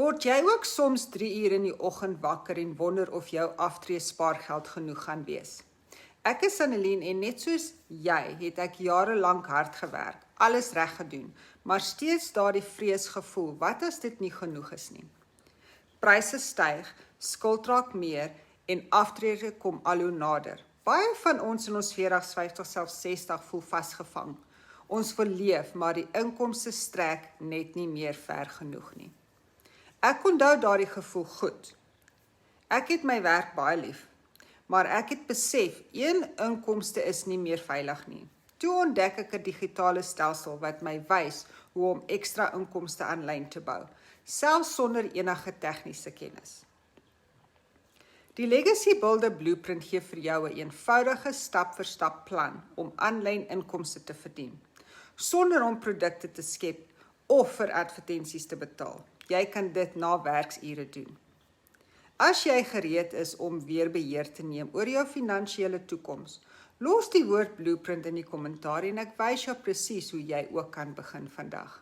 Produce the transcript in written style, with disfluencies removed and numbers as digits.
Word jy ook soms 3 uur in die oggend wakker en wonder of jou aftree spaargeld genoeg gaan wees? Ek is Annelien en net soos jy het ek jarelank hard gewerk, alles reg gedoen, maar steeds daardie vreesgevoel, wat as dit nie genoeg is nie? Pryse styg, skuld raak meer en aftrede kom al hoe nader. Baie van ons in ons 40s, 50, selfs 60 voel vasgevang. Ons wil leef, maar die inkomste strek net nie meer ver genoeg nie. Ek onthou daardie gevoel goed. Ek het my werk baie lief, maar ek het besef, een inkomste is nie meer veilig nie. Toe ontdek ek 'n digitale stelsel wat my wys hoe om ekstra inkomste aanlyn te bou, selfs sonder enige tegniese kennis. Die Legacy Builder Blueprint gee vir jou 'n eenvoudige stap-vir-stap plan om aanlyn inkomste te verdien, sonder om produkte te skep of vir advertensies te betaal. Jy kan dit na werksure doen. As jy gereed is om weer beheer te neem oor jou finansiële toekoms, los die woord blueprint in die kommentaar en ek wys jou presies hoe jy ook kan begin vandag.